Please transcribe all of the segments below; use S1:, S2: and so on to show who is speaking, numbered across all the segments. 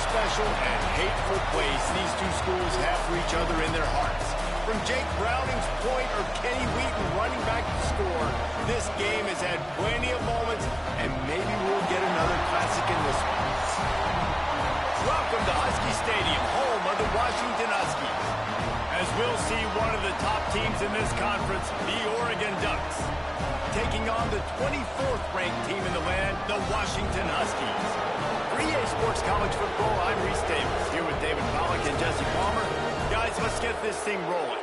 S1: special and hateful place these two schools have for each other in their hearts. From Jake Browning's point or Kenny Wheaton running back to score, this game has had plenty of moments, and maybe we'll get another classic in this one. Welcome to Husky Stadium, home of the Washington Huskies. As we'll see one of the top teams in this conference, the Oregon Ducks, taking on the 24th ranked team in the land, the Washington Huskies. For EA Sports College Football, I'm Reese Davis, here with David Pollack and Jesse Palmer. Guys, let's get this thing rolling.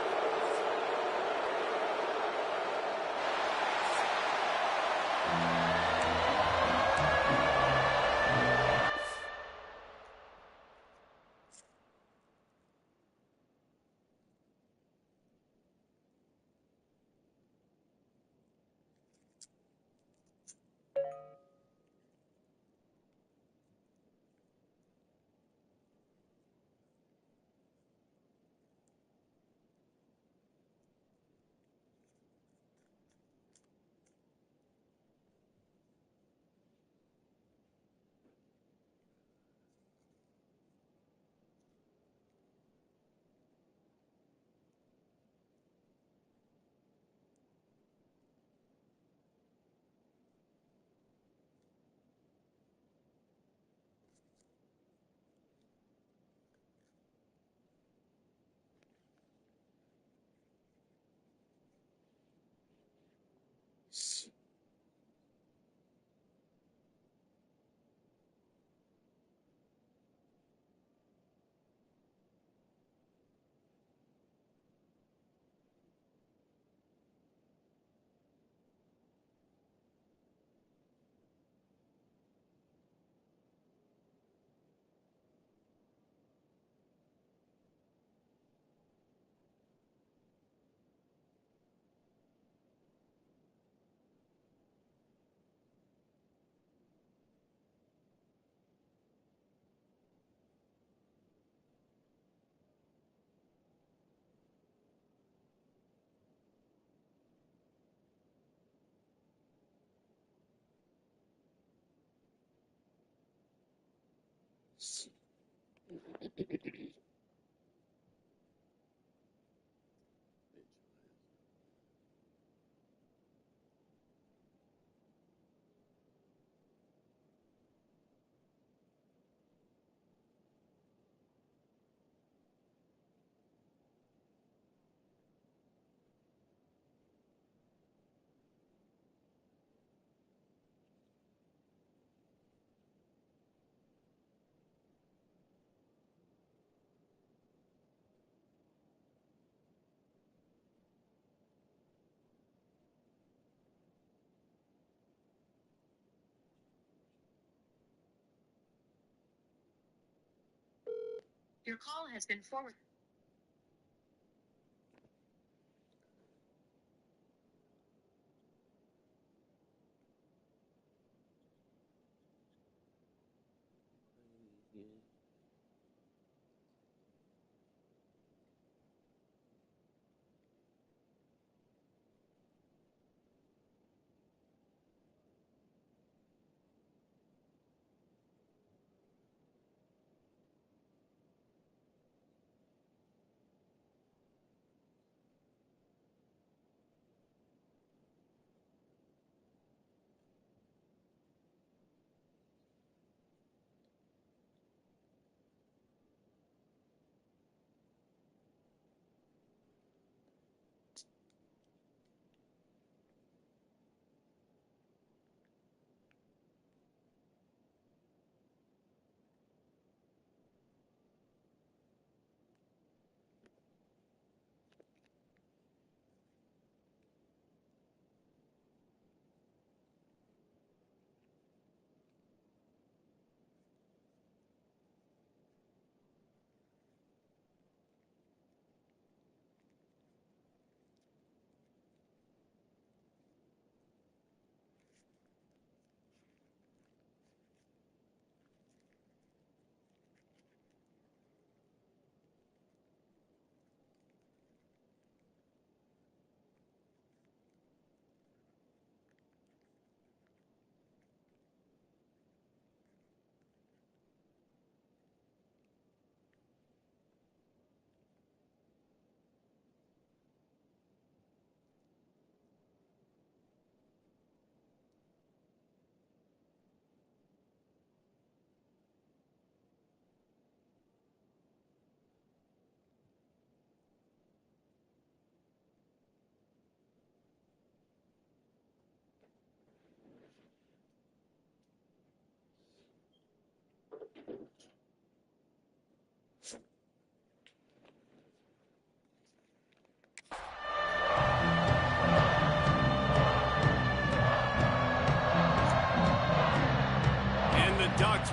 S2: Your call has been forwarded.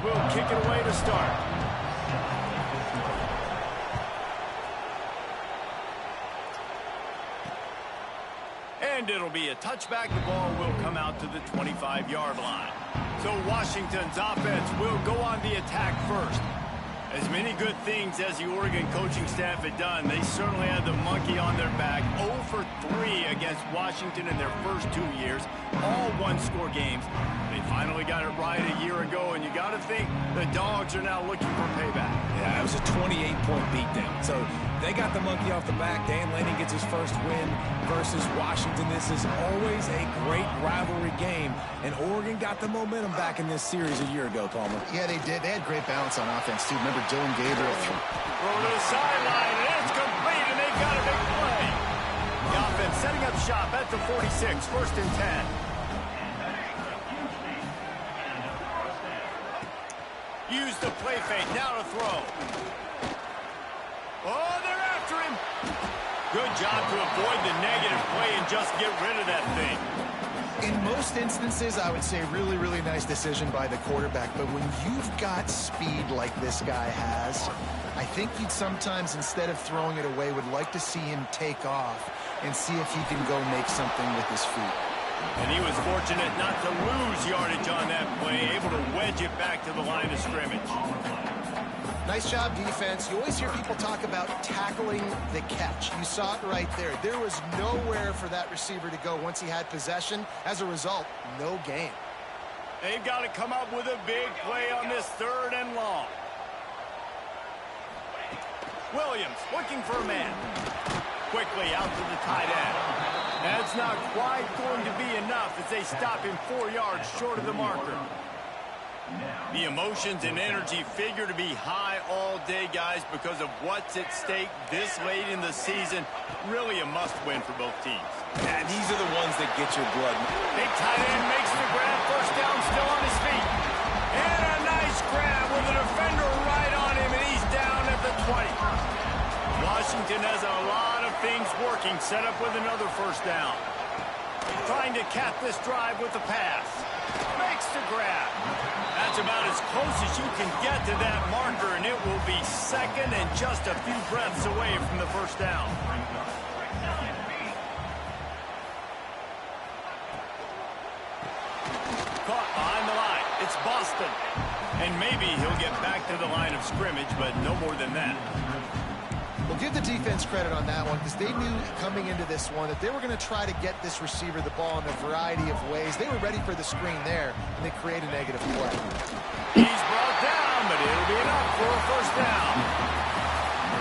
S1: will kick it away to start. And it'll be a touchback. The ball will come out to the 25-yard line. So Washington's offense will go on the attack first. As many good things as the Oregon coaching staff had done, they certainly had the monkey on their back. 0 for 3 against Washington in their first 2 years, all one-score games. They finally got it right a year ago, and you got to think the Dogs are now looking for payback.
S3: Yeah, it was a 28-point beatdown. So they got the monkey off the back. Dan Lanning gets his first win versus Washington. This is always a great rivalry game, and Oregon got the momentum back in this series a year ago, Palmer.
S4: Yeah, they did. They had great balance on offense, too. Remember Dylan Gabriel threw.
S1: Throw to the sideline, and it's complete, and they've got a big play. The offense setting up shop at the 46, 1st and 10. Use the play fake, now to throw. Oh, they're after him. Good job to avoid the negative play and just get rid of that thing.
S4: In most instances, I would say really, really nice decision by the quarterback. But when you've got speed like this guy has, I think you'd sometimes, instead of throwing it away, would like to see him take off and see if he can go make something with his feet.
S1: And he was fortunate not to lose yardage on that play, able to wedge it back to the line of scrimmage.
S4: Nice job, defense. You always hear people talk about tackling the catch. You saw it right there. There was nowhere for that receiver to go once he had possession. As a result, no gain.
S1: They've got to come up with a big play on this 3rd and long. Williams looking for a man. Quickly out to the tight end. That's not quite going to be enough as they stop him 4 yards short of the marker. The emotions and energy figure to be high all day, guys, because of what's at stake this late in the season. Really a must-win for both teams.
S3: And these are the ones that get your blood.
S1: Big tight end makes the grab, 1st down, still on his feet. And a nice grab with a defender right on him, and he's down at the 20. Washington has a lot of things working, set up with another 1st down. Trying to cap this drive with the pass. Makes the grab. That's about as close as you can get to that marker, and it will be 2nd and just a few breaths away from the 1st down. Caught behind the line. It's Boston. And maybe he'll get back to the line of scrimmage, but no more than that.
S4: Well, give the defense credit on that one, because they knew coming into this one that they were going to try to get this receiver the ball in a variety of ways. They were ready for the screen there, and they create a negative play.
S1: He's brought down, but it'll be enough for a 1st down.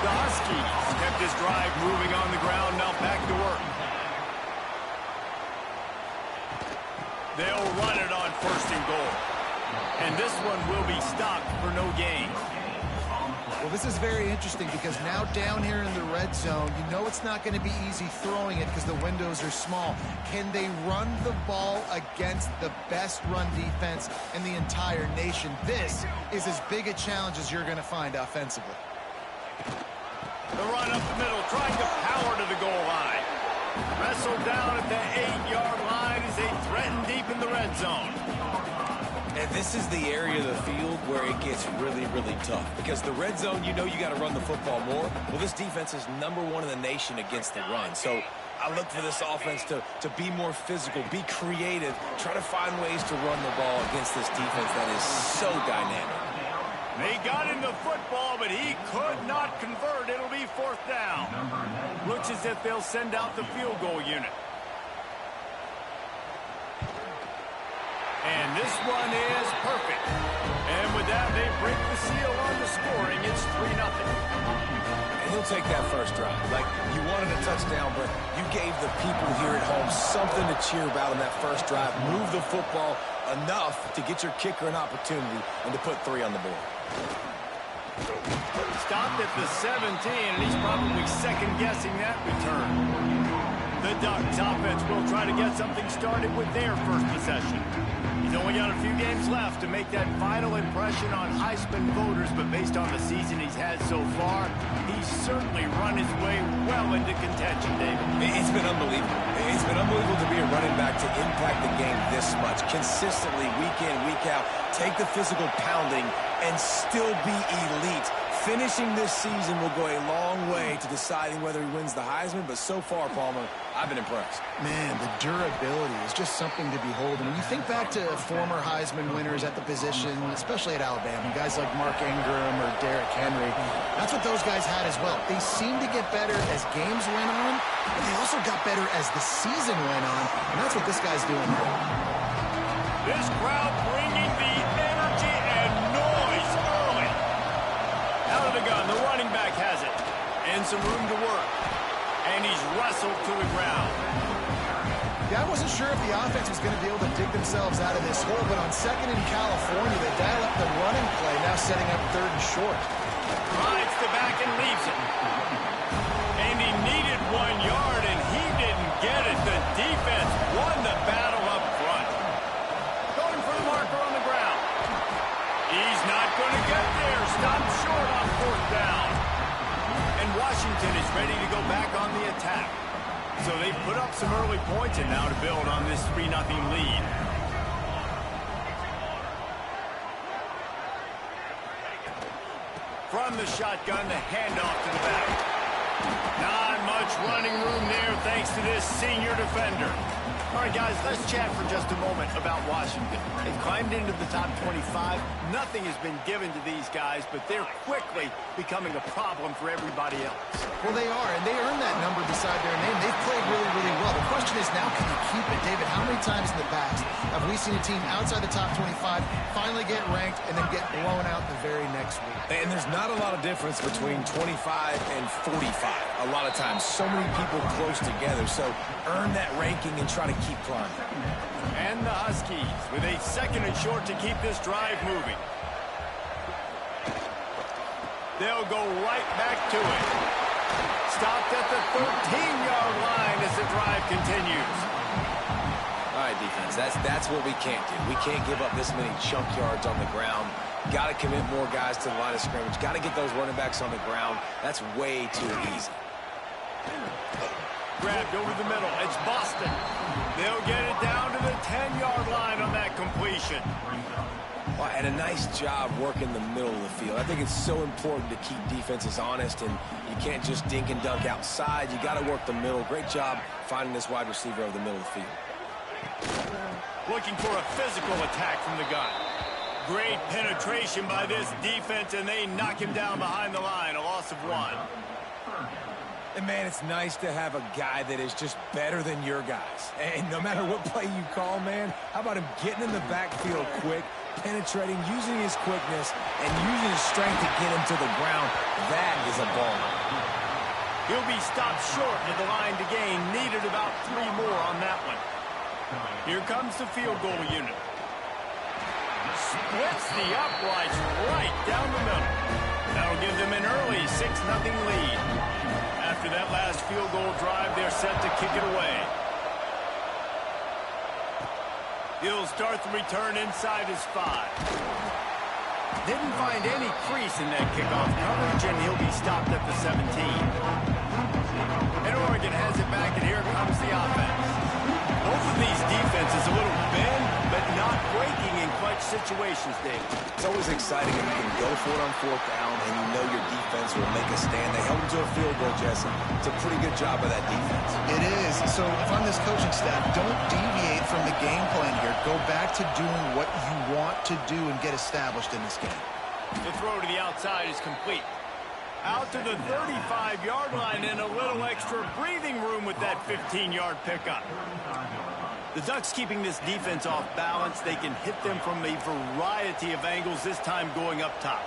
S1: The Huskies kept this drive moving on the ground, now back to work. They'll run it on 1st and goal. And this one will be stopped for no gain.
S4: Well, this is very interesting because now down here in the red zone, you know it's not going to be easy throwing it because the windows are small. Can they run the ball against the best run defense in the entire nation? This is as big a challenge as you're going to find offensively.
S1: The run up the middle, trying to power to the goal line. Wrestled down at the 8-yard line as they threaten deep in the red zone.
S3: And this is the area of the field where it gets really, really tough. Because the red zone, you know you got to run the football more. Well, this defense is #1 in the nation against the run. So I look for this offense to be more physical, be creative, try to find ways to run the ball against this defense that is so dynamic.
S1: They got him the football, but he could not convert. It'll be 4th down. Looks as if they'll send out the field goal unit. And this one is perfect. And with that, they break the seal on the scoring. It's 3-0.
S3: And he'll take that first drive. Like, you wanted a touchdown, but you gave the people here at home something to cheer about on that first drive. Move the football enough to get your kicker an opportunity and to put 3 on the board.
S1: Stopped at the 17, and he's probably second-guessing that return. The Ducks offense will try to get something started with their first possession. He's only got a few games left to make that final impression on Heisman voters, but based on the season he's had so far, he's certainly run his way well into contention, David.
S3: It's been unbelievable. It's been unbelievable to be a running back to impact the game this much. Consistently, week in, week out, take the physical pounding and still be elite. Finishing this season will go a long way to deciding whether he wins the Heisman, but so far, Palmer, I've been impressed.
S4: Man, the durability is just something to behold. And when you think back to former Heisman winners at the position, especially at Alabama, guys like Mark Ingram or Derrick Henry, that's what those guys had as well. They seemed to get better as games went on, but they also got better as the season went on, and that's what this guy's doing here.
S1: This crowd bringing the energy and noise early. Out of the gun, the running back has it. And some room to work. And he's wrestled to the ground.
S4: Yeah, I wasn't sure if the offense was going to be able to dig themselves out of this hole, but on second in California, they dial up the running play, now setting up third and short.
S1: Rides the back and leaves it. And he needed 1 yard, and he didn't get it. The defense won the battle up front. Going for the marker on the ground. He's not going to get there. Stopped short on fourth down. And Washington is ready to go back on the attack. So they put up some early points and now to build on this 3-0 lead. From the shotgun, the handoff to the back. Not much running room there thanks to this senior defender. All right, guys, let's chat for just a moment about Washington. They've climbed into the top 25. Nothing has been given to these guys, but they're quickly becoming a problem for everybody else.
S4: Well, they are, and they earned that number beside their name. They've played really, really well. The question is now, can you keep it? David, how many times in the past have we seen a team outside the top 25 finally get ranked and then get blown out the very next week?
S3: And there's not a lot of difference between 25 and 45. A lot of times, so many people close together. So earn that ranking and try to keep climbing.
S1: And the Huskies with a second and short to keep this drive moving. They'll go right back to it. Stopped at the 13-yard line as the drive continues.
S3: All right, defense, that's what we can't do. We can't give up this many chunk yards on the ground. Got to commit more guys to the line of scrimmage. Got to get those running backs on the ground. That's way too easy.
S1: Grabbed over the middle. It's Boston. They'll get it down to the 10-yard line on that completion.
S3: Well, and a nice job working the middle of the field. I think it's so important to keep defenses honest, and you can't just dink and dunk outside. You got to work the middle. Great job finding this wide receiver over the middle of the field.
S1: Looking for a physical attack from the gun. Great penetration by this defense, and they knock him down behind the line. A loss of 1.
S3: And, man, it's nice to have a guy that is just better than your guys. And no matter what play you call, man, how about him getting in the backfield quick, penetrating, using his quickness, and using his strength to get him to the ground? That is a ball.
S1: He'll be stopped short at the line to gain. Needed about 3 more on that one. Here comes the field goal unit. Splits the uprights right down the middle. That'll give them an early 6-0 lead. After that last field goal drive, they're set to kick it away. He'll start the return inside his 5. Didn't find any crease in that kickoff coverage, and he'll be stopped at the 17. And Oregon has it back, and here comes the offense. Both of these defenses a little bend, but not breaking in clutch situations, Dave.
S3: It's always exciting when you can go for it on fourth down and you know your defense will make a stand. They held him to a field goal, Jesse. It's a pretty good job by that defense.
S4: It is. So if I'm this coaching staff, don't deviate from the game plan here. Go back to doing what you want to do and get established in this game.
S1: The throw to the outside is complete. Out to the 35-yard line and a little extra breathing room with that 15-yard pickup. The Ducks keeping this defense off balance. They can hit them from a variety of angles, this time going up top.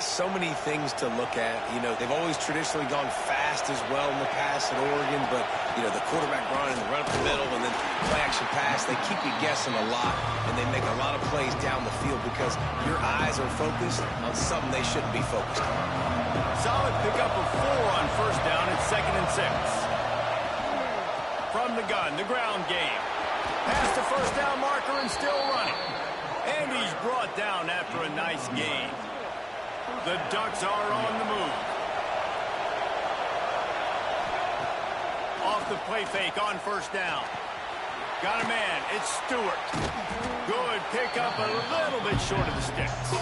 S3: So many things to look at. You know, they've always traditionally gone fast as well in the past at Oregon, but, you know, the quarterback run and the run up the middle and then play-action pass, they keep you guessing a lot, and they make a lot of plays down the field because your eyes are focused on something they shouldn't be focused on.
S1: Solid pickup of 4 on first down and 2nd and 6. From the gun, the ground game. Past the first down marker and still running. And he's brought down after a nice gain. The Ducks are on the move. Off the play fake on first down. Got a man. It's Stewart. Good pickup, a little bit short of the sticks.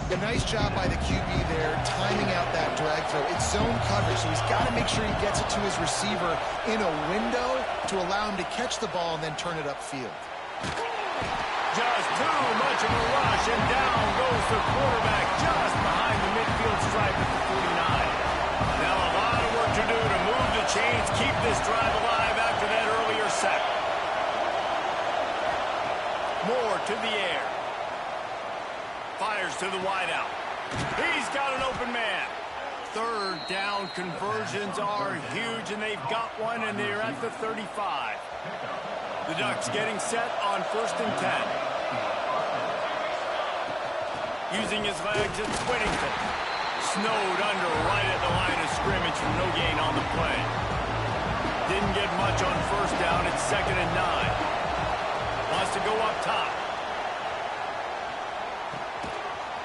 S4: A nice job by the QB there, timing out that drag throw. It's zone coverage, so he's got to make sure he gets it to his receiver in a window to allow him to catch the ball and then turn it upfield.
S1: Just too much of a rush, and down goes the quarterback just behind the midfield stripe at the 49. Now a lot of work to do to move the chains, keep this drive alive after that earlier sack. Moore to the air. Fires to the wideout. He's got an open man. Third down conversions are huge, and they've got one, and they're at the 35. The Ducks getting set on 1st and 10. Using his legs, it's Whittington. Snowed under right at the line of scrimmage for no gain on the play. Didn't get much on first down. It's 2nd and 9. Wants to go up top.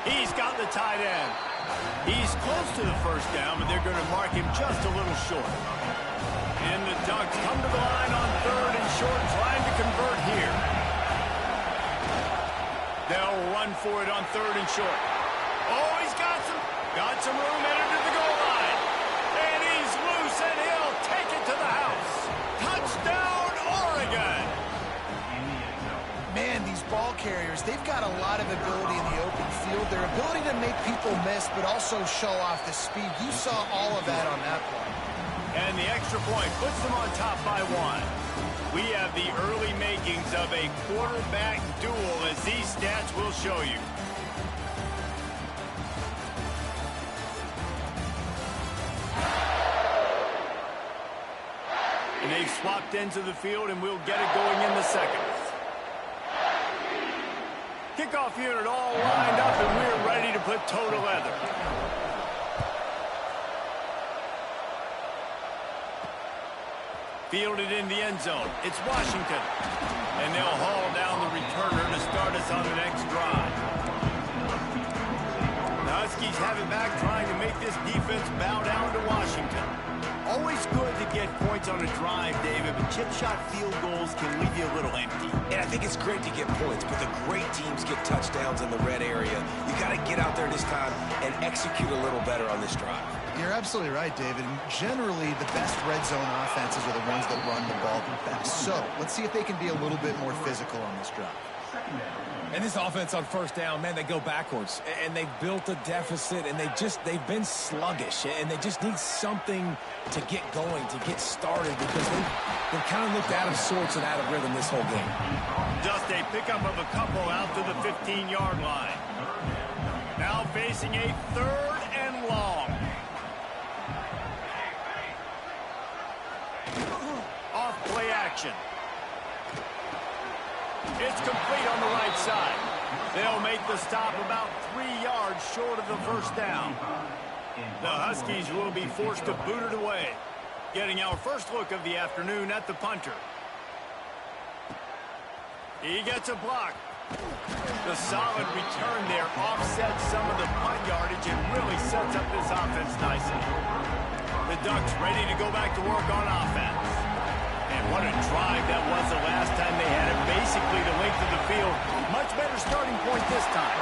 S1: He's got the tight end. He's close to the first down, but they're going to mark him just a little short. And the Ducks come to the line on 3rd and short, trying to convert here. They'll run for it on 3rd and short. Oh, he's got some room headed to the goal line. And he's loose, and he'll take it to the house. Touchdown, Oregon!
S4: Man, these ball carriers, they've got a lot of ability in the open field. Their ability to make people miss, but also show off the speed. You saw all of that on that play.
S1: And the extra point puts them on top by 1. We have the early makings of a quarterback duel, as these stats will show you. And they've swapped ends of the field, and we'll get it going in the second. Kickoff unit all lined up, and we're ready to put toe to leather. Fielded in the end zone. It's Washington. And they'll haul down the returner to start us on the next drive. The Huskies have it back, trying to make this defense bow down to Washington. Always good to get points on a drive, David, but chip shot field goals can leave you a little empty.
S3: And I think it's great to get points, but the great teams get touchdowns in the red area. You got to get out there this time and execute a little better on this drive.
S4: You're absolutely right, David. And generally, the best red zone offenses are the ones that run the ball the best. So let's see if they can be a little bit more physical on this drive.
S3: And this offense on first down, man, they go backwards. And they've built a deficit, and they've been sluggish. And they just need something to get going, to get started, because they've kind of looked out of sorts and out of rhythm this whole game.
S1: Just a pickup of a couple out to the 15-yard line. Now facing a 3rd and long. Off play action. It's complete on the right side. They'll make the stop about 3 yards short of the first down. The Huskies will be forced to boot it away. Getting our first look of the afternoon at the punter. He gets a block. The solid return there offsets some of the punt yardage and really sets up this offense nicely. The Ducks ready to go back to work on offense. And what a drive that was the last time they had it, basically the length of the field. Much better starting point this time.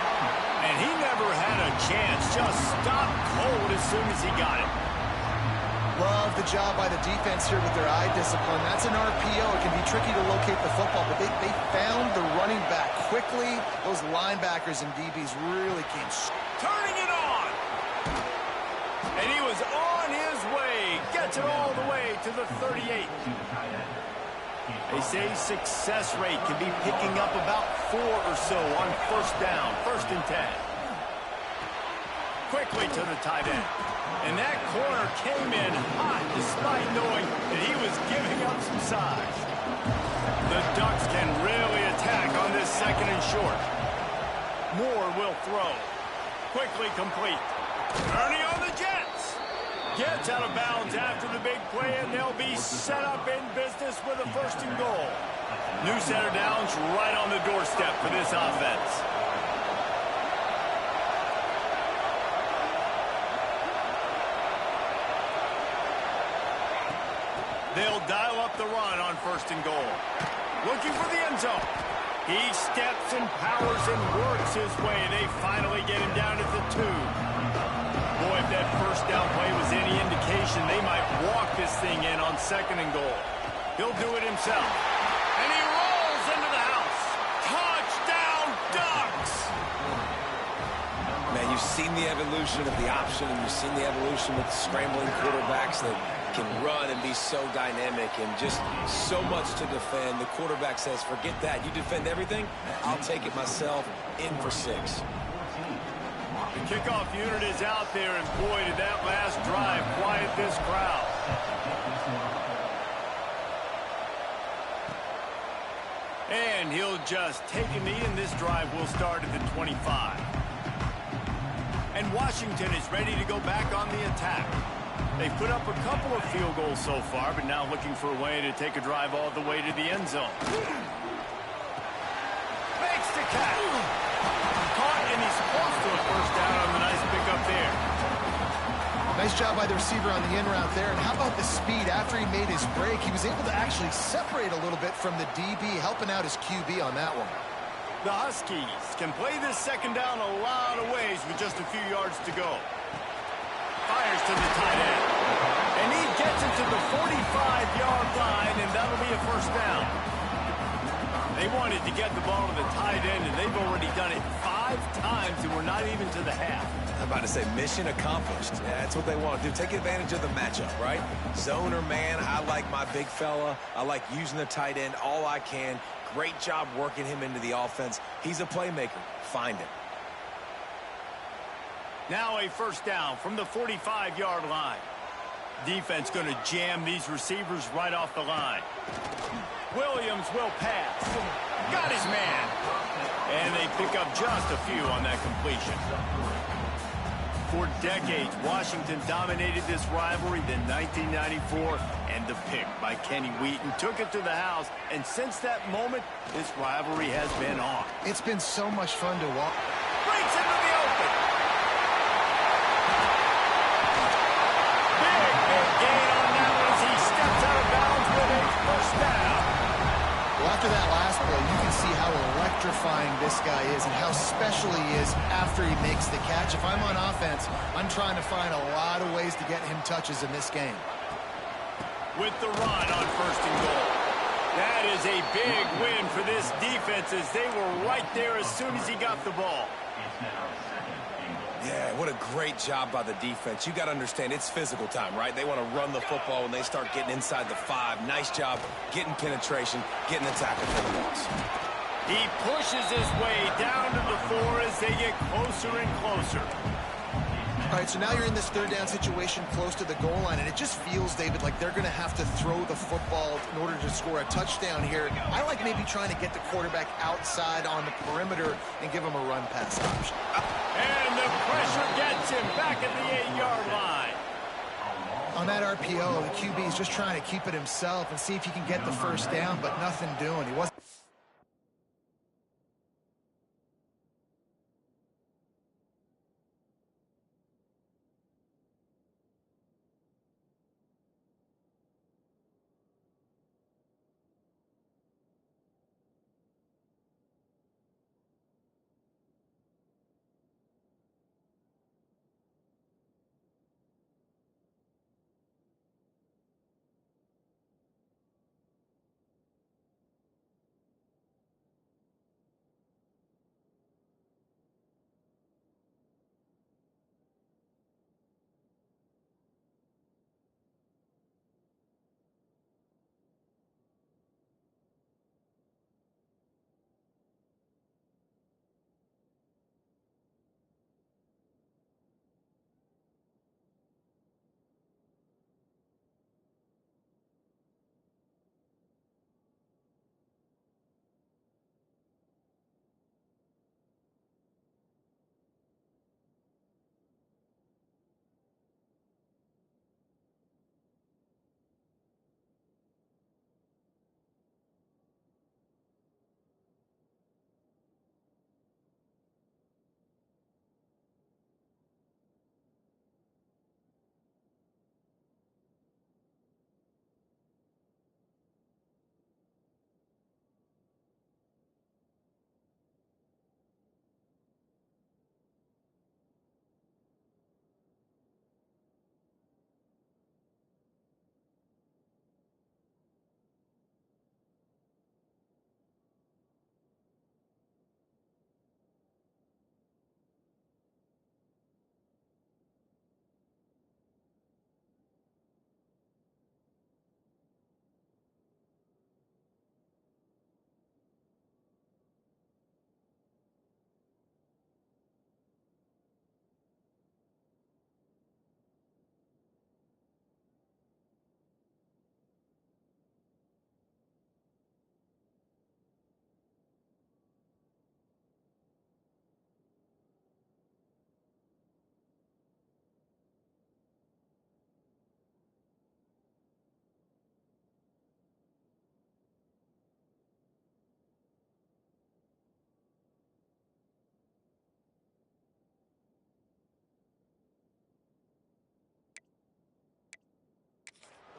S1: And he never had a chance, just stopped cold as soon as he got it.
S4: Love the job by the defense here with their eye discipline. That's an RPO. It can be tricky to locate the football, but they found the running back quickly. Those linebackers and DBs really came.
S1: Turning it on! And he was on his way. Gets it all the way to the 38. They say success rate can be picking up about 4 or so on first down, 1st and 10. Quickly to the tight end. And that corner came in hot despite knowing that he was giving up some size. The Ducks can really attack on this 2nd and short. Moore will throw. Quickly complete. Ernie on the Jets. gets out of bounds after the big play, and they'll be set up in business with a 1st and goal. New center downs right on the doorstep for this offense. They'll dial up the run on 1st and goal. Looking for the end zone. He steps and powers and works his way. They finally get him down at the 2. Boy, if that 1st down play was any indication, they might walk this thing in on 2nd and goal. He'll do it himself. And he rolls into the house. Touchdown, Ducks!
S3: Man, you've seen the evolution of the option, and you've seen the evolution with scrambling quarterbacks that can run and be so dynamic and just so much to defend. The quarterback says, forget that. You defend everything, I'll take it myself. In for 6.
S1: The kickoff unit is out there, and boy, did that last drive quiet this crowd. And he'll just take a knee, and this drive will start at the 25. And Washington is ready to go back on the attack. They've put up a couple of field goals so far, but now looking for a way to take a drive all the way to the end zone. Makes the catch. Caught, and he's close to a 1st down on the nice pickup there.
S4: Nice job by the receiver on the in route there. And how about the speed? After he made his break, he was able to actually separate a little bit from the DB, helping out his QB on that one.
S1: The Huskies can play this 2nd down a lot of ways with just a few yards to go. Fires to the tight end. And he gets it to the 45-yard line, and that'll be a 1st down. They wanted to get the ball to the tight end, and they've already done it 5 times, and we're not even to the half.
S3: I'm about to say mission accomplished. Yeah, that's what they want to do. Take advantage of the matchup, right? Zone or man, I like my big fella. I like using the tight end all I can. Great job working him into the offense. He's a playmaker. Find him.
S1: Now a 1st down from the 45-yard line. Defense going to jam these receivers right off the line. Williams will pass. Got his man. And they pick up just a few on that completion. For decades, Washington dominated this rivalry. Then 1994, and the pick by Kenny Wheaton took it to the house. And since that moment, this rivalry has been on.
S4: It's been so much fun to watch.
S1: Breaks into the open. Big gain on that one as he steps out of bounds with a 1st down.
S4: Well, after that last play, you can see how electrifying this guy is and how special he is after he makes the catch. If I'm on offense, I'm trying to find a lot of ways to get him touches in this game.
S1: With the run on 1st and goal. That is a big win for this defense as they were right there as soon as he got the ball.
S3: Yeah, what a great job by the defense. You got to understand, it's physical time, right? They want to run the football when they start getting inside the 5. Nice job getting penetration, getting the tackle for the loss.
S1: He pushes his way down to the 4 as they get closer and closer.
S4: All right, so now you're in this 3rd down situation close to the goal line, and it just feels, David, like they're going to have to throw the football in order to score a touchdown here. I like maybe trying to get the quarterback outside on the perimeter and give him a run-pass option.
S1: And the pressure gets him back at the 8-yard line.
S4: On that RPO, the QB is just trying to keep it himself and see if he can get the 1st down, but nothing doing. He wasn't.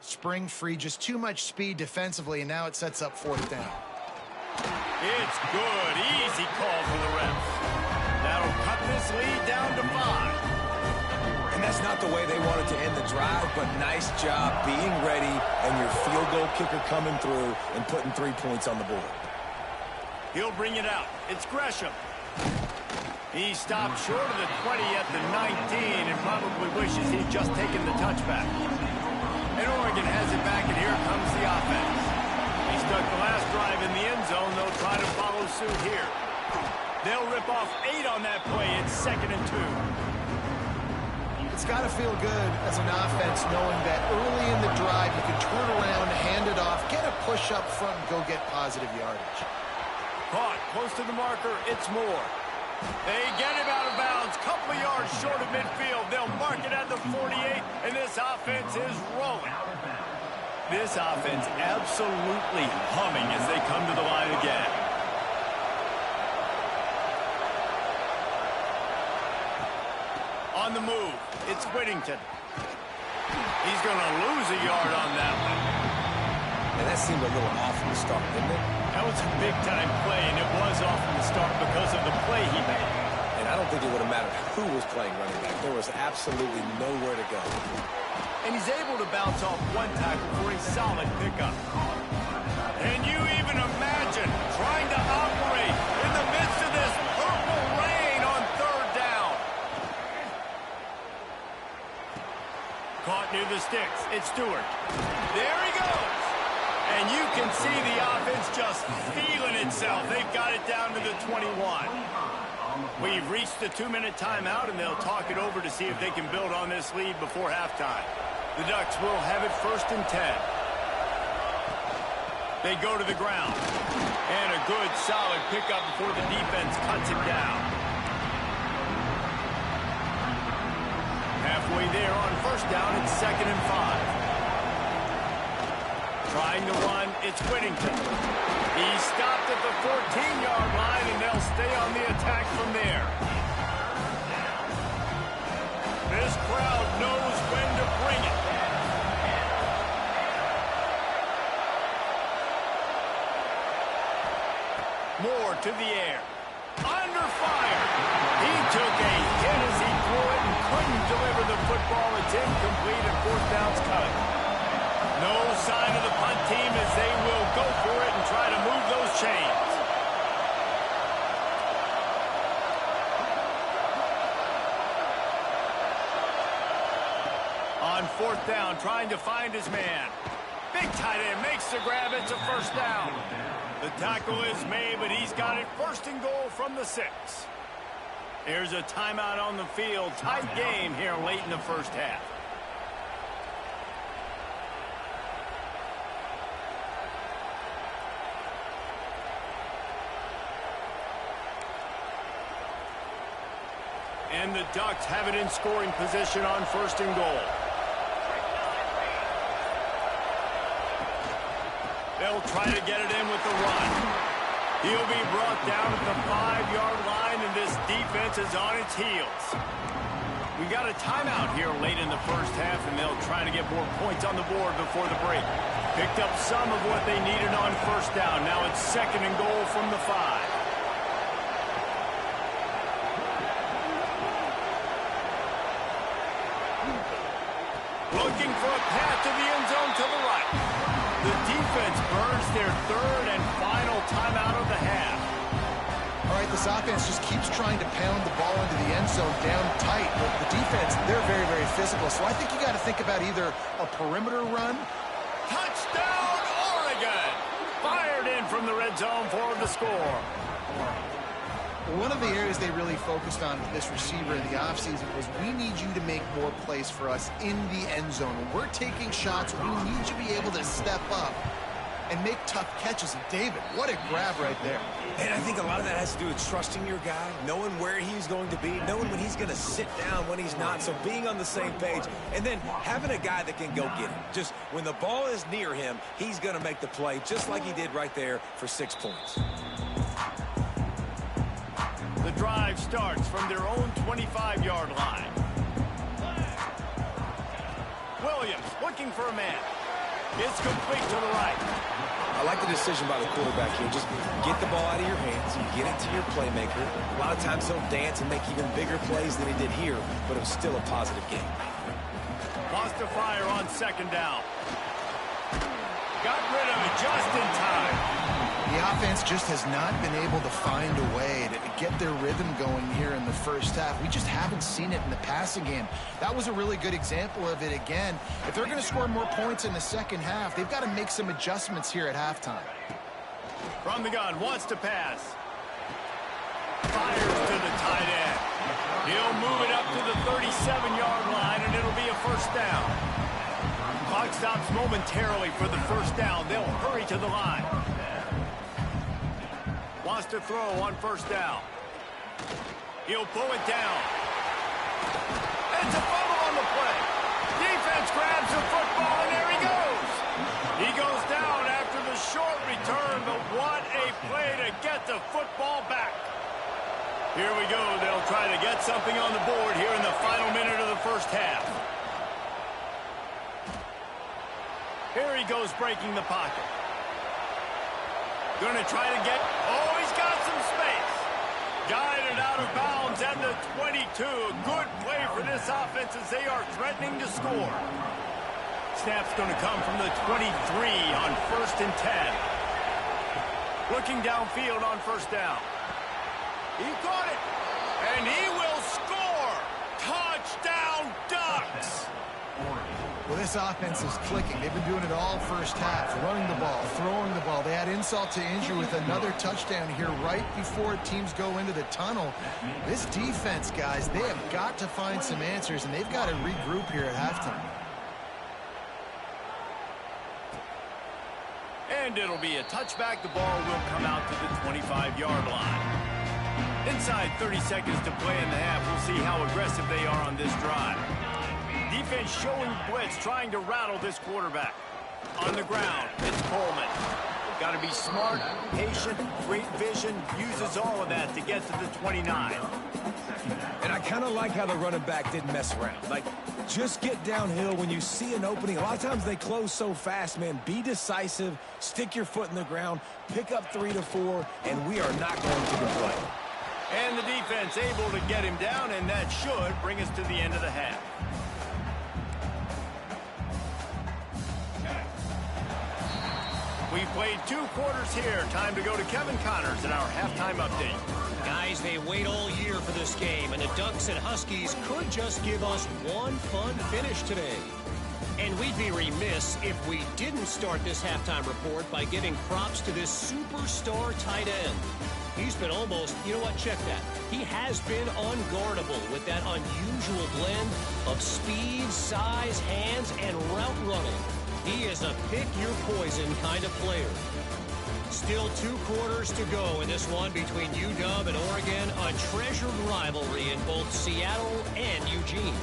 S4: Spring free, just too much speed defensively, and now it sets up 4th down.
S1: It's good. Easy call for the refs. That'll cut this lead down to 5.
S3: And that's not the way they wanted to end the drive, but nice job being ready and your field goal kicker coming through and putting 3 points on the board.
S1: He'll bring it out. It's Gresham. He stopped short of the 20 at the 19 and probably wishes he'd just taken the touchback. And Oregon has it back, and here comes the offense. He stuck the last drive in the end zone. They'll try to follow suit here. They'll rip off 8 on that play. It's 2nd and 2.
S4: It's got to feel good as an offense knowing that early in the drive you can turn around, hand it off, get a push up front, and go get positive yardage.
S1: Caught close to the marker. It's Moore. They get him out of bounds. Couple of yards short of midfield. They'll mark it at the 48, and this offense is rolling. This offense absolutely humming as they come to the line again. On the move, it's Whittington. He's going to lose a yard on that one.
S3: And that seemed a little off from the start, didn't it?
S1: That was a big-time play, and it was off from the start because of the play he made.
S3: And I don't think it would have mattered who was playing running back. There was absolutely nowhere to go.
S1: And he's able to bounce off one tackle for a solid pickup. And you even imagine trying to operate in the midst of this purple rain on 3rd down. Caught near the sticks. It's Stewart. There he goes. And you can see the offense just feeling itself. They've got it down to the 21. We've reached the 2-minute timeout, and they'll talk it over to see if they can build on this lead before halftime. The Ducks will have it 1st and 10. They go to the ground. And a good, solid pickup before the defense cuts him down. Halfway there on 1st down, it's 2nd and 5. Trying to run, it's Whittington. He stopped at the 14-yard line, and they'll stay on the attack from there. This crowd knows when to bring it. Moore to the air. Under fire. He took a hit as he threw it and couldn't deliver the football. It's incomplete, and 4th down's cut. No sign of the punt team as they will go for it and try to move those chains. On 4th down, trying to find his man. Big tight end makes the grab. It's a 1st down. The tackle is made, but he's got it 1st and goal from the 6. There's a timeout on the field. Tight game here late in the 1st half. And the Ducks have it in scoring position on 1st and goal. They'll try to get it in with the run. He'll be brought down at the 5-yard line, and this defense is on its heels. We got a timeout here late in the 1st half, and they'll try to get more points on the board before the break. Picked up some of what they needed on 1st down. Now it's 2nd and goal from the 5. Looking for a path to the end zone to the right. The defense burns their 3rd and final timeout of the half.
S4: All right, this offense just keeps trying to pound the ball into the end zone down tight. But the defense, they're very, very physical. So I think you got to think about either a perimeter run.
S1: Touchdown, Oregon! Fired in from the red zone for the score.
S4: One of the areas they really focused on with this receiver in the offseason was we need you to make more plays for us in the end zone. When we're taking shots, we need you to be able to step up and make tough catches. And David, what a grab right there.
S3: And I think a lot of that has to do with trusting your guy, knowing where he's going to be, knowing when he's going to sit down, when he's not. So being on the same page, and then having a guy that can go get him. Just when the ball is near him, he's going to make the play, just like he did right there for 6 points.
S1: The drive starts from their own 25-yard line. Williams looking for a man. It's complete to the right.
S3: I like the decision by the quarterback here. Just get the ball out of your hands, get it to your playmaker. A lot of times he'll dance and make even bigger plays than he did here, but it was still a positive game.
S1: Wants to fire on second down. Got rid of it just in time.
S4: The offense just has not been able to find a way to get their rhythm going here in the first half. We just haven't seen it in the passing game. That was a really good example of it again. If they're going to score more points in the second half, they've got to make some adjustments here at halftime.
S1: From the gun, wants to pass. Fires to the tight end. He'll move it up to the 37-yard line, and it'll be a first down. Clock stops momentarily for the first down. They'll hurry to the line. Wants to throw on first down. He'll pull it down. It's a fumble on the play. Defense grabs the football, and there he goes. He goes down after the short return, but what a play to get the football back. Here we go. They'll try to get something on the board here in the final minute of the first half. Here he goes, breaking the pocket. Going to try to get... Oh, he's got some space. Guided out of bounds at the 22. A good play for this offense as they are threatening to score. Snap's going to come from the 23 on 1st and 10. Looking downfield on first down. He caught it. And he will score. Touchdown, Ducks.
S4: Well, this offense is clicking. They've been doing it all first half, running the ball, throwing the ball. They had insult to injury with another touchdown here right before teams go into the tunnel. This defense, guys, they have got to find some answers, and they've got to regroup here at halftime.
S1: And it'll be a touchback. The ball will come out to the 25-yard line. Inside 30 seconds to play in the half. We'll see how aggressive they are on this drive. Defense showing blitz, trying to rattle this quarterback. On the ground, it's Coleman. Got to be smart, patient, great vision, uses all of that to get to the 29.
S3: And I kind of like how the running back didn't mess around. Like, just get downhill when you see an opening. A lot of times they close so fast, man. Be decisive, stick your foot in the ground, pick up 3 to 4, and we are not going to complain.
S1: And the defense able to get him down, and that should bring us to the end of the half. We've played 2 quarters here. Time to go to Kevin Connors in our halftime update.
S5: Guys, they wait all year for this game, and the Ducks and Huskies could just give us one fun finish today. And we'd be remiss if we didn't start this halftime report by giving props to this superstar tight end. He's been almost, you know what, check that. He has been unguardable with that unusual blend of speed, size, hands, and route running. He is a pick-your-poison kind of player. Still 2 quarters to go in this one between UW and Oregon, a treasured rivalry in both Seattle and Eugene.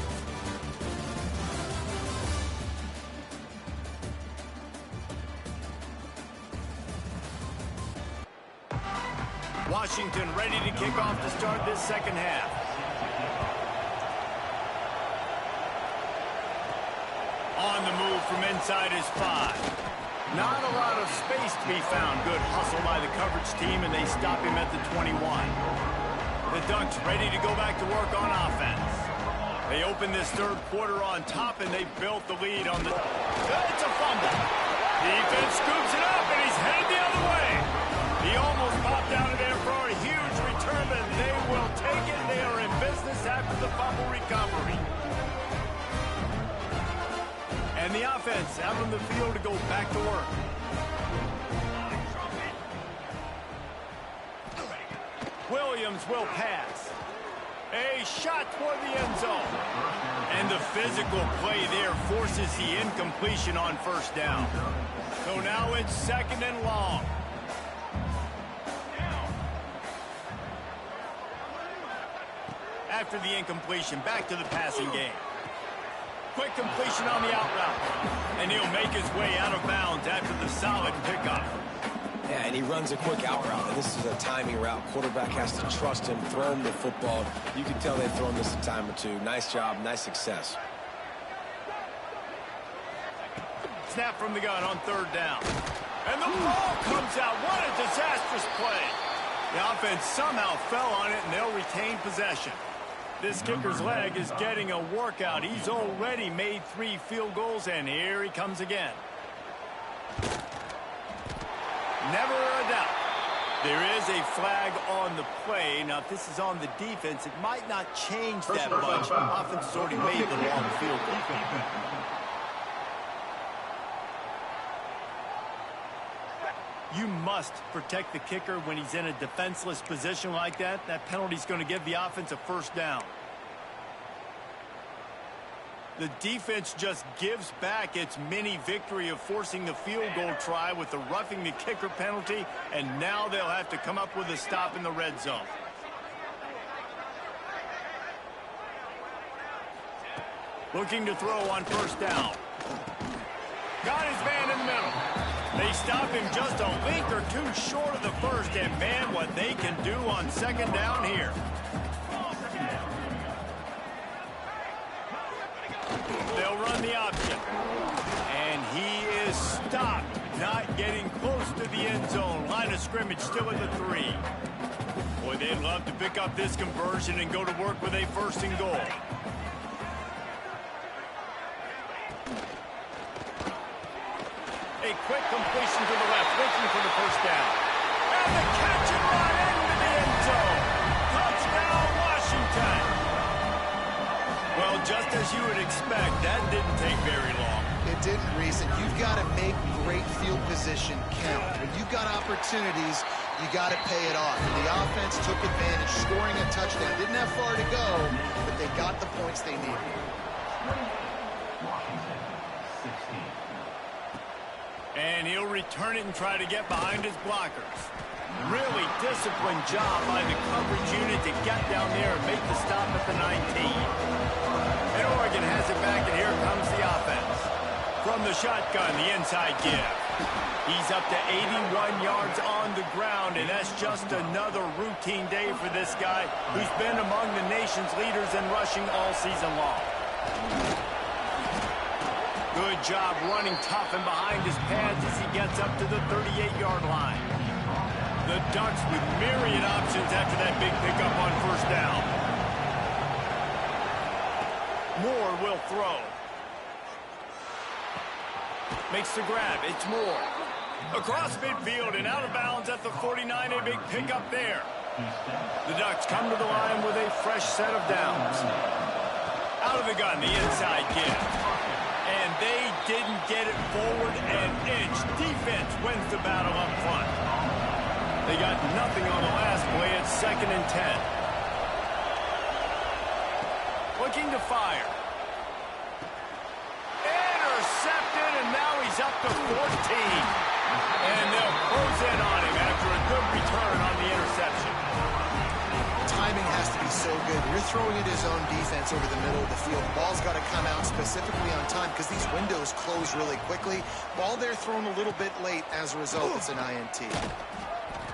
S1: Washington ready to kick off to start this second half. On the move from inside is 5. Not a lot of space to be found. Good hustle by the coverage team, and they stop him at the 21. The Ducks ready to go back to work on offense. They open this third quarter on top, and they built the lead on the... It's a fumble. Defense scoops it up, and he's headed the other way. He almost popped out of there for a huge return, but they will take it. They are in business after the fumble recovery. And the offense out on the field to go back to work. Williams will pass. A shot toward the end zone. And the physical play there forces the incompletion on first down. So now it's 2nd and long. After the incompletion, back to the passing game. Quick completion on the out route. And he'll make his way out of bounds after the solid pickup.
S3: Yeah, and he runs a quick out route. And this is a timing route. Quarterback has to trust him, throw him the football. You can tell they've thrown this a time or two. Nice job, nice success.
S1: snap from the gun on third down. And the ball comes out. What a disastrous play. The offense somehow fell on it, and they'll retain possession. This kicker's leg is getting a workout. He's already made 3 field goals, and here he comes again. Never a doubt. There is a flag on the play. Now, if this is on the defense, it might not change that much. Offense has already made the long field goal. You must protect the kicker when he's in a defenseless position like that. That penalty's going to give the offense a first down. The defense just gives back its mini victory of forcing the field goal try with the roughing the kicker penalty, and now they'll have to come up with a stop in the red zone. Looking to throw on first down. Got his man in the middle. They stop him just a link or two short of the first, and man, what they can do on second down here. They'll run the option. And he is stopped, not getting close to the end zone. Line of scrimmage still at the 3. Boy, they'd love to pick up this conversion and go to work with a first and goal. A quick completion to the left, looking for the first down. And the catch and run into the end zone. Touchdown, Washington. Well, just as you would expect, that didn't take very long.
S4: It didn't, Reese, and you've got to make great field position count. When you've got opportunities, you got to pay it off. And the offense took advantage, scoring a touchdown. Didn't have far to go, but they got the points they needed.
S1: And he'll return it and try to get behind his blockers. Really disciplined job by the coverage unit to get down there and make the stop at the 19. And Oregon has it back, and here comes the offense. From the shotgun, the inside give. He's up to 81 yards on the ground, and that's just another routine day for this guy who's been among the nation's leaders in rushing all season long. Good job running tough and behind his pads as he gets up to the 38-yard line. The Ducks with myriad options after that big pickup on first down. Moore will throw. Makes the grab. It's Moore. Across midfield and out of bounds at the 49. A big pickup there. The Ducks come to the line with a fresh set of downs. Out of the gun, the inside give. And they didn't get it forward an inch. Defense wins the battle up front. They got nothing on the last play. It's 2nd and 10. Looking to fire. Intercepted, and now he's up to 14. And they'll close in on him after a good return on the interception.
S4: Timing has to be so good. You're throwing at his own defense over the middle of the field. Ball's got to come out specifically on time because these windows close really quickly. Ball there thrown a little bit late. As a result, it's an INT.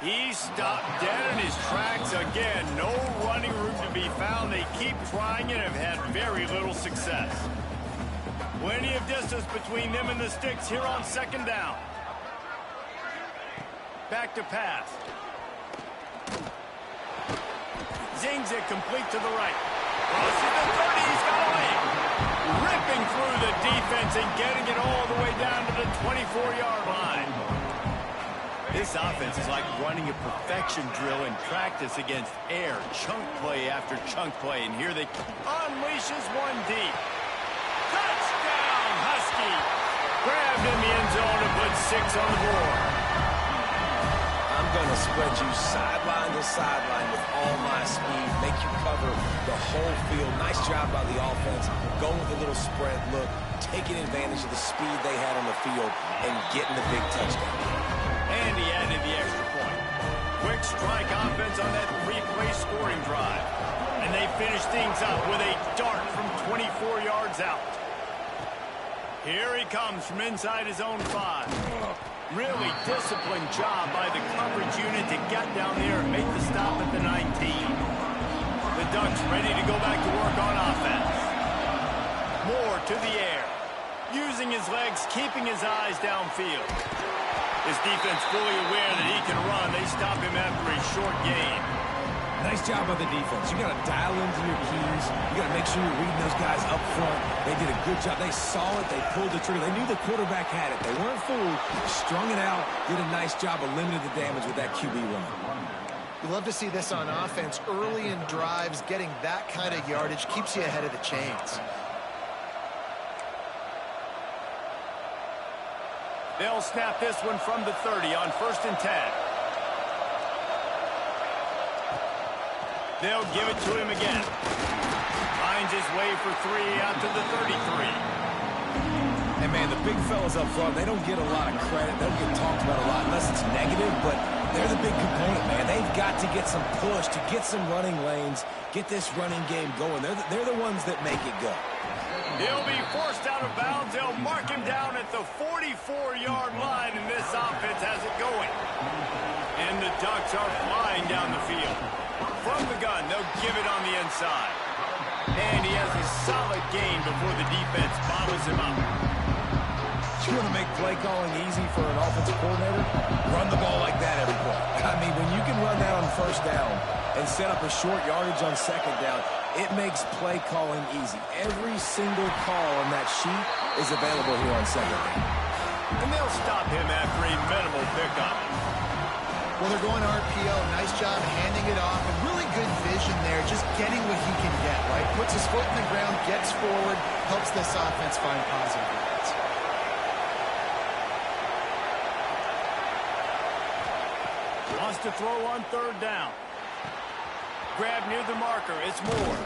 S1: He stopped dead in his tracks again. No running room to be found. They keep trying it and have had very little success. Plenty of distance between them and the sticks here on second down. Back to pass. Zings it complete to the right. Crosses the 30. He's got away. Ripping through the defense and getting it all the way down to the 24-yard line. This offense is like running a perfection drill in practice against air. Chunk play after chunk play. And here they unleashes one deep. Touchdown, Husky. Grabbed in the end zone and put 6 on the board.
S3: I'm going to spread you sideline to sideline with all my speed, make you cover the whole field. Nice job by the offense, going with a little spread look, taking advantage of the speed they had on the field, and getting the big touchdown.
S1: And he added the extra point. Quick strike offense on that 3-play scoring drive. And they finish things up with a dart from 24 yards out. Here he comes from inside his own 5. Really disciplined job by the coverage unit to get down there and make the stop at the 19. The Ducks ready to go back to work on offense. Moore to the air. using his legs, keeping his eyes downfield. His defense fully aware that he can run. They stop him after a short gain.
S3: Nice job by the defense. You got to dial into your keys. You got to make sure you're reading those guys up front. They did a good job. They saw it. They pulled the trigger. They knew the quarterback had it. They weren't fooled. Strung it out. Did a nice job of limiting the damage with that QB run.
S4: We love to see this on offense. Early in drives, getting that kind of yardage keeps you ahead of the chains.
S1: They'll snap this one from the 30 on 1st and 10. They'll give it to him again. Finds his way for 3 out to the 33.
S3: And, man, the big fellas up front, they don't get a lot of credit. They don't get talked about a lot unless it's negative, but they're the big component, man. They've got to get some push, to get some running lanes, get this running game going. They're the ones that make it go.
S1: He'll be forced out of bounds. They'll mark him down at the 44-yard line, and this offense has it going. And the Ducks are flying down the field. From the gun, they'll give it on the inside. And he has a solid gain before the defense bottles him up.
S3: You want to make play calling easy for an offensive coordinator? Run the ball like that every play. I mean, when you can run that on 1st down and set up a short yardage on 2nd down, it makes play calling easy. Every single call on that sheet is available here on 2nd down.
S1: And they'll stop him after a minimal pickup.
S4: Well, they're going RPO. Nice job handing it off. And really good vision there, just getting what he can get, right? Puts his foot in the ground, gets forward, helps this offense find positive yards.
S1: Wants to throw on 3rd down. Grab near the marker. It's Moore.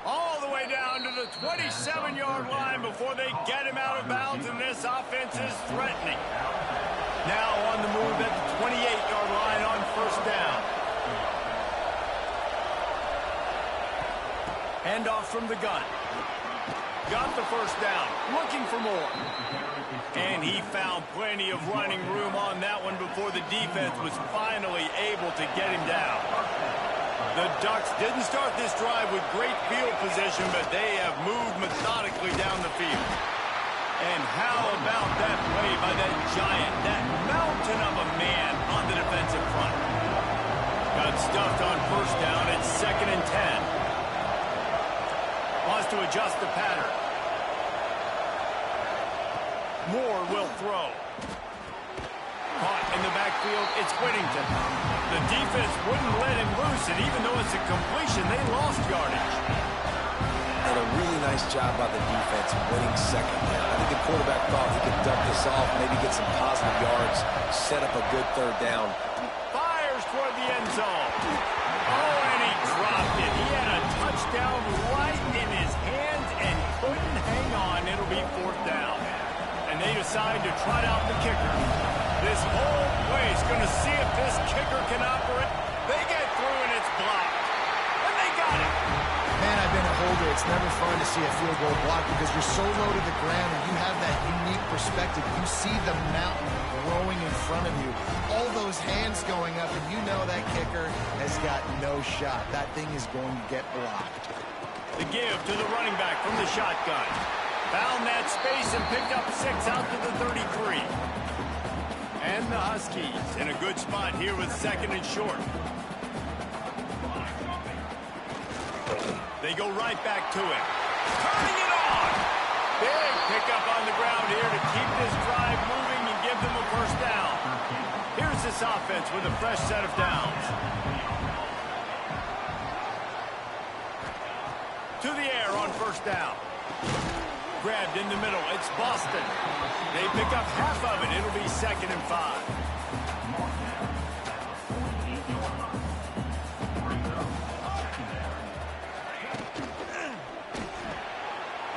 S1: All the way down to the 27-yard line before they get him out of bounds, and this offense is threatening. Now on the move at the 28-yard line on 1st down. Handoff from the gun. Got the 1st down. Looking for more. And he found plenty of running room on that one before the defense was finally able to get him down. The Ducks didn't start this drive with great field position, but they have moved methodically down the field. And how about that play by that giant, that mountain of a man on the defensive front? Got stuffed on 1st down. It's 2nd and 10. Wants to adjust the pattern. Moore will throw. Caught in the backfield, it's Whittington. The defense wouldn't let him loose, and even though it's a completion, they lost yardage.
S3: And a really nice job by the defense winning 2nd down. I think the quarterback thought he could duck this off, maybe get some positive yards, set up a good 3rd down.
S1: Fires toward the end zone. Oh, and he dropped it. He had a touchdown right in his hands and couldn't hang on. It'll be 4th down. And they decide to trot out the kicker. This whole place going to see if this kicker can operate. They get through and it's blocked. And they got it.
S4: Man, I've been a holder. It's never fun to see a field goal blocked because you're so low to the ground and you have that unique perspective. You see the mountain growing in front of you. All those hands going up, and you know that kicker has got no shot. That thing is going to get blocked.
S1: The give to the running back from the shotgun. Found that space and picked up 6 out to the 33. And the Huskies in a good spot here with 2nd and short. They go right back to it. Turning it on! Big pickup on the ground here to keep this drive moving and give them a 1st down. Here's this offense with a fresh set of downs. To the air on 1st down. Grabbed in the middle. It's Boston. They pick up half of it. It'll be 2nd and 5.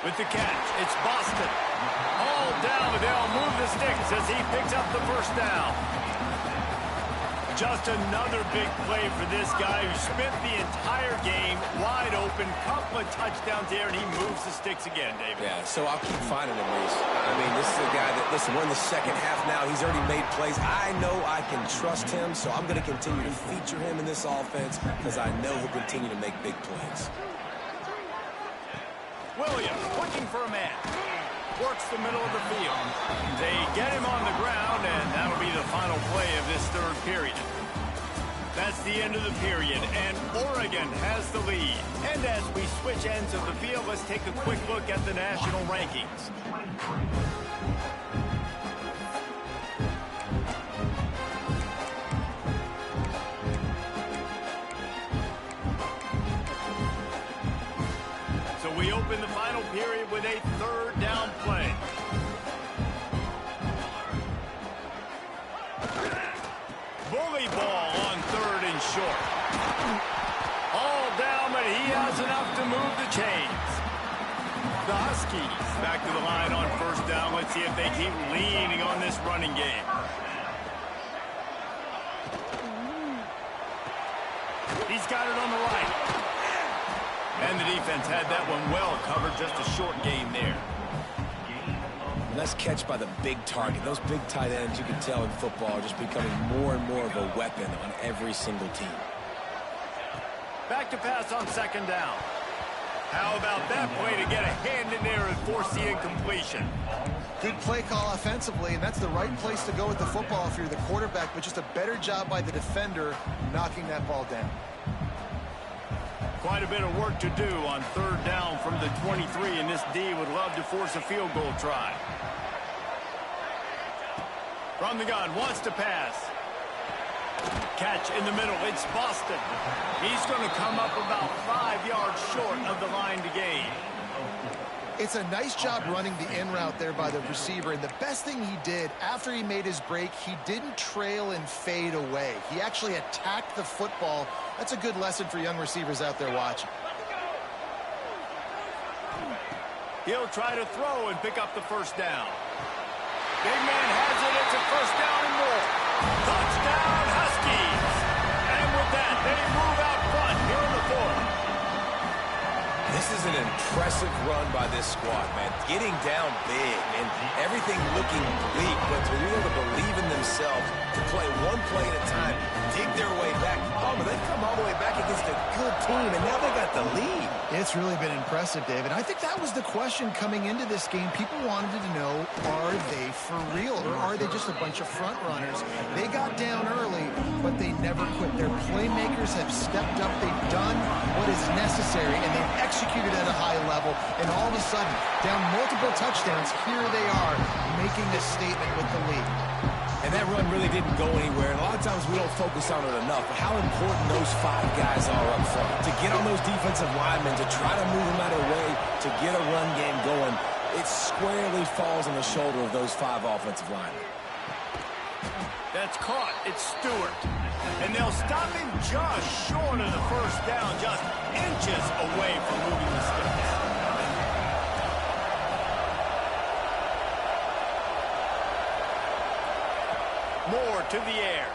S1: With the catch, it's Boston. All down, but they'll move the sticks as he picks up the 1st down. Just another big play for this guy who spent the entire game wide open. Couple of touchdowns there, and he moves the sticks again, David.
S3: Yeah, so I'll keep finding him, Reese. I mean, this is a guy that, listen, we're in the 2nd half now. He's already made plays. I know I can trust him, so I'm going to continue to feature him in this offense because I know he'll continue to make big plays.
S1: Williams looking for a man. works the middle of the field. They get him on the ground, and that'll be the final play of this third period. That's the end of the period, and Oregon has the lead. And as we switch ends of the field, let's take a quick look at the national rankings. So we open the final period with a third down play. Bully ball on third and short. All down, but he has enough to move the chains. The Huskies back to the line on first down. Let's see if they keep leaning on this running game. He's got it on the right. And the defense had that one well covered. Just a short game there.
S3: Nice catch by the big target. Those big tight ends, you can tell in football, are just becoming more and more of a weapon on every single team.
S1: Back to pass on second down. How about that play to get a hand in there and force the incompletion?
S4: Good play call offensively, and that's the right place to go with the football if you're the quarterback, but just a better job by the defender knocking that ball down.
S1: Quite a bit of work to do on third down from the 23, and this D would love to force a field goal try. From the gun, wants to pass. Catch in the middle, it's Boston. He's going to come up about 5 yards short of the line to gain.
S4: It's a nice job running the in route there by the receiver, and the best thing he did after he made his break, he didn't trail and fade away. He actually attacked the football. That's a good lesson for young receivers out there watching.
S1: He'll try to throw and pick up the first down. Big man has it. It's a first down and more. Touchdown, Huskies. And with that, they move out front here in the fourth.
S3: This is an impressive run by this squad, man. Getting down big and everything looking bleak, but to be able to believe in themselves, to play one play at a time, dig their way back. Oh, but they've come all the way back against a good team, and now they got the lead.
S4: It's really been impressive, David. I think that was the question coming into this game. People wanted to know, are they for real, or are they just a bunch of front runners? They got down early, but they never quit. Their playmakers have stepped up. They've done what is necessary, and they've executed at a high level, and all of a sudden, down multiple touchdowns, here they are making a statement with the lead.
S3: And that run really didn't go anywhere, and a lot of times we don't focus on it enough, but how important those 5 guys are up front. To get on those defensive linemen, to try to move them out of the way, to get a run game going, it squarely falls on the shoulder of those 5 offensive linemen.
S1: That's caught. It's Stewart. And they'll stop him just short of the first down, just inches away from moving the sticks. Moore to the air.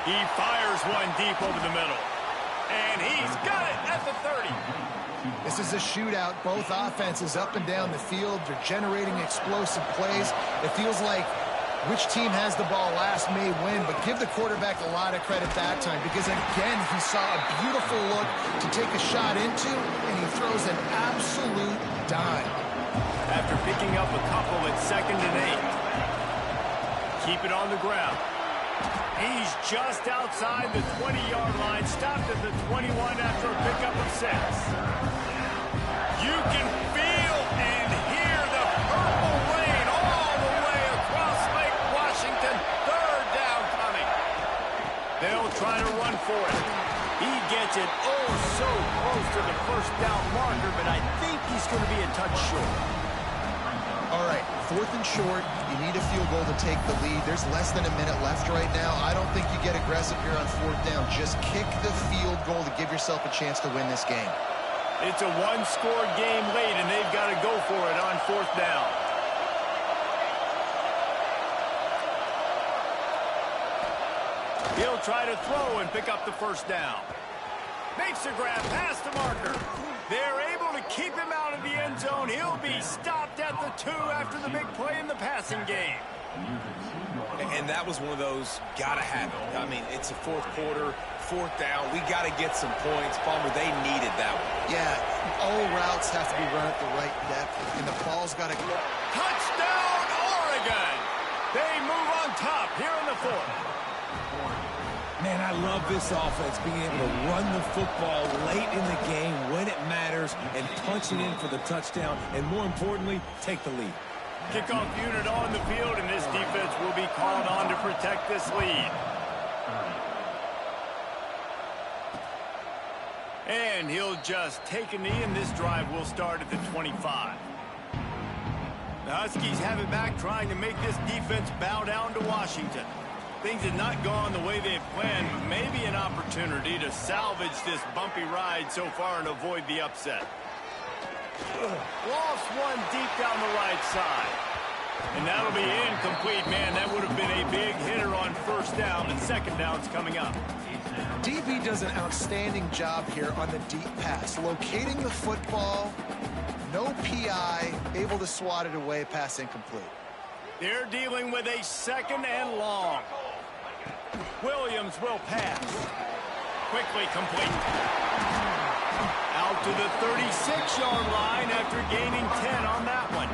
S1: He fires one deep over the middle. And he's got it at the 30.
S4: This is a shootout. Both offenses up and down the field. They're generating explosive plays. It feels like which team has the ball last may win, but give the quarterback a lot of credit that time because, again, he saw a beautiful look to take a shot into, and he throws an absolute dime.
S1: After picking up a couple at 2nd and 8. Keep it on the ground. He's just outside the 20-yard line, stopped at the 21 after a pickup of 6. You can feel and hear the purple rain all the way across Lake Washington. Third down coming. They'll try to run for it. He gets it oh so close to the first down marker, but I think he's going to be a touch short.
S4: All right, 4th and short. You need a field goal to take the lead. There's less than a minute left right now. I don't think you get aggressive here on 4th down. Just kick the field goal to give yourself a chance to win this game.
S1: It's a one-score game late, and they've got to go for it on 4th down. He'll try to throw and pick up the first down. Makes a grab past the marker. They're able to keep him out of the end zone. He'll be stopped at the 2 after the big play in the passing game.
S3: And that was one of those gotta have it. I mean, it's a fourth quarter, fourth down. We got to get some points. Palmer, they needed that one.
S4: Yeah, all routes have to be run at the right depth, and the ball's got to go.
S1: Touchdown, Oregon! They move on top here in the fourth.
S3: Man, I love this offense, being able to run the football late in the game when it matters and punch it in for the touchdown, and more importantly, take the lead.
S1: Kickoff unit on the field, and this defense will be called on to protect this lead. And he'll just take a knee, and this drive will start at the 25. The Huskies have it back, trying to make this defense bow down to Washington. Things have not gone the way they've planned, but maybe an opportunity to salvage this bumpy ride so far and avoid the upset. Lost one deep down the right side. And that'll be incomplete. Man, that would have been a big hitter on first down, and second down's coming up.
S4: DB does an outstanding job here on the deep pass, locating the football, no PI, able to swat it away, pass incomplete.
S1: They're dealing with a second and long. Williams will pass. Quickly complete. Out to the 36-yard line after gaining 10 on that one.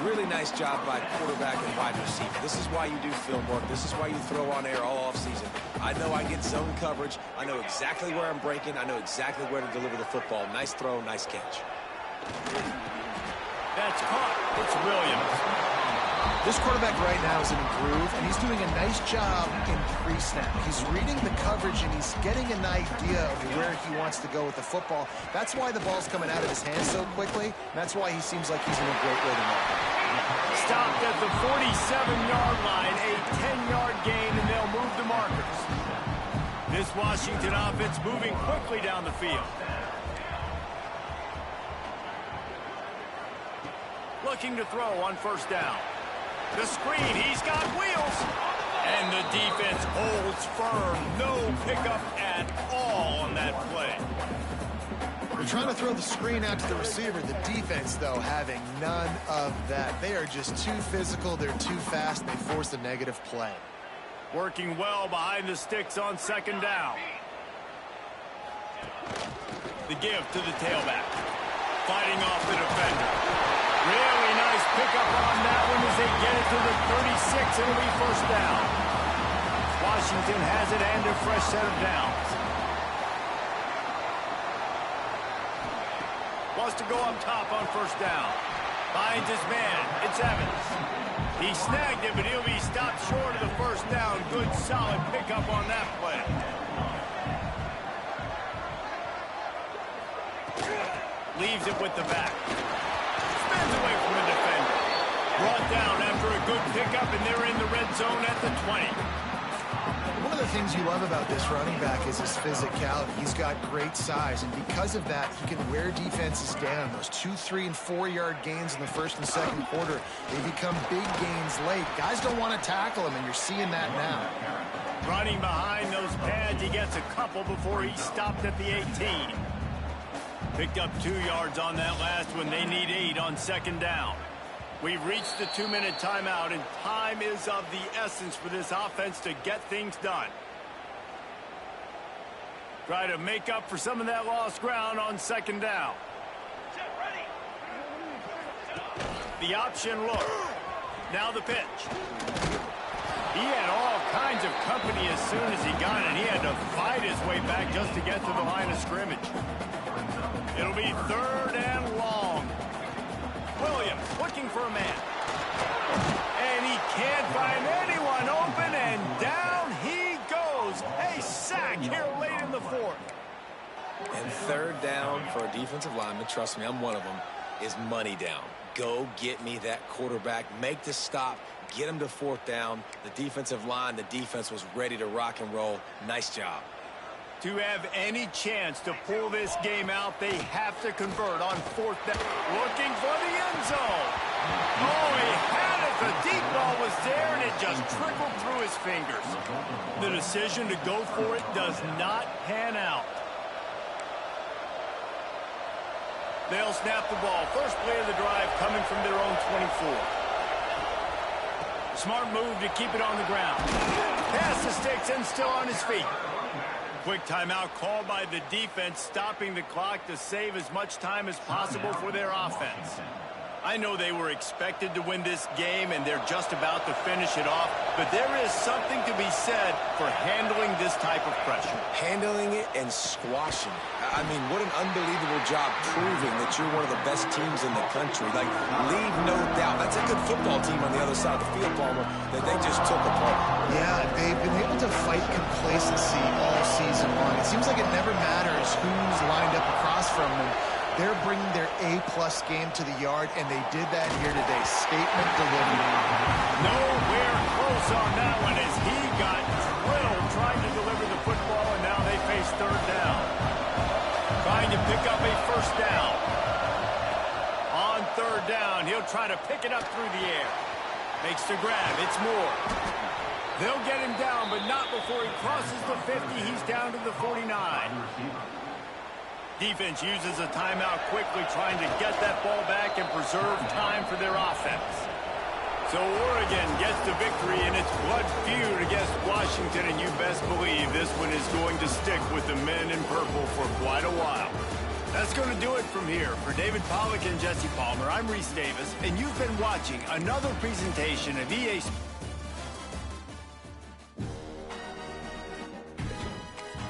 S3: Really nice job by quarterback and wide receiver. This is why you do film work. This is why you throw on air all offseason. I know I get zone coverage. I know exactly where I'm breaking. I know exactly where to deliver the football. Nice throw, nice catch.
S1: That's caught. It's Williams.
S4: This quarterback right now is in a groove, and he's doing a nice job in pre-snap. He's reading the coverage, and he's getting an idea of where he wants to go with the football. That's why the ball's coming out of his hands so quickly. That's why he seems like he's in a great way to make it.
S1: Stopped at the 47-yard line, a 10-yard gain, and they'll move the markers. This Washington offense moving quickly down the field. Looking to throw on first down. The screen, he's got wheels. And the defense holds firm. No pickup at all on that play.
S4: They're trying to throw the screen out to the receiver. The defense, though, having none of that. They are just too physical. They're too fast. They force a negative play.
S1: Working well behind the sticks on second down. The give to the tailback. Fighting off the defender. Really nice pickup on that one as they get it to the 36. It'll be first down. Washington has it and a fresh set of downs. Wants to go up top on first down. Finds his man. It's Evans. He snagged it, but he'll be stopped short of the first down. Good, solid pickup on that play. Leaves it with the back. Spins away from the defender. Brought down after a good pickup, and they're in the red zone at the 20.
S4: One of the things you love about this running back is his physicality. He's got great size, and because of that, he can wear defenses down. Those 2, 3, and 4-yard gains in the first and second quarter, they become big gains late. Guys don't want to tackle him, and you're seeing that now.
S1: Running behind those pads, he gets a couple before he stopped at the 18. Picked up 2 yards on that last one. They need 8 on second down. We've reached the 2-minute timeout, and time is of the essence for this offense to get things done. Try to make up for some of that lost ground on second down. The option look. Now the pitch. He had all kinds of company as soon as he got it. He had to fight his way back just to get to the line of scrimmage. It'll be third and long. Williams looking for a man. And he can't find anyone open, and down he goes. A sack here late in the fourth.
S3: And third down for a defensive lineman, trust me, I'm one of them, is money down. Go get me that quarterback. Make the stop. Get him to fourth down. The defensive line, the defense was ready to rock and roll. Nice job.
S1: To have any chance to pull this game out, they have to convert on fourth down. Looking for the end zone. Oh, he had it. The deep ball was there, and it just trickled through his fingers. The decision to go for it does not pan out. They'll snap the ball. First play of the drive coming from their own 24. Smart move to keep it on the ground. Pass the sticks and still on his feet. Quick timeout called by the defense, stopping the clock to save as much time as possible for their offense. I know they were expected to win this game, and they're just about to finish it off, but there is something to be said for handling this type of pressure.
S3: Handling it and squashing. I mean, what an unbelievable job proving that you're one of the best teams in the country. Like, leave no doubt. That's a good football team on the other side of the field, Palmer, that they just took apart.
S4: Yeah, they've been able to fight complacency all season long. It seems like it never matters who's lined up across from them. They're bringing their A-plus game to the yard, and they did that here today. Statement delivered.
S1: Nowhere close on that one as he got drilled trying to deliver the football, and now they face third down. Trying to pick up a first down. On third down, he'll try to pick it up through the air. Makes the grab. It's Moore. They'll get him down, but not before he crosses the 50. He's down to the 49. Defense uses a timeout quickly, trying to get that ball back and preserve time for their offense. So Oregon gets the victory in its blood feud against Washington, and you best believe this one is going to stick with the men in purple for quite a while. That's going to do it from here. For David Pollack and Jesse Palmer, I'm Reese Davis, and you've been watching another presentation of EA Sports.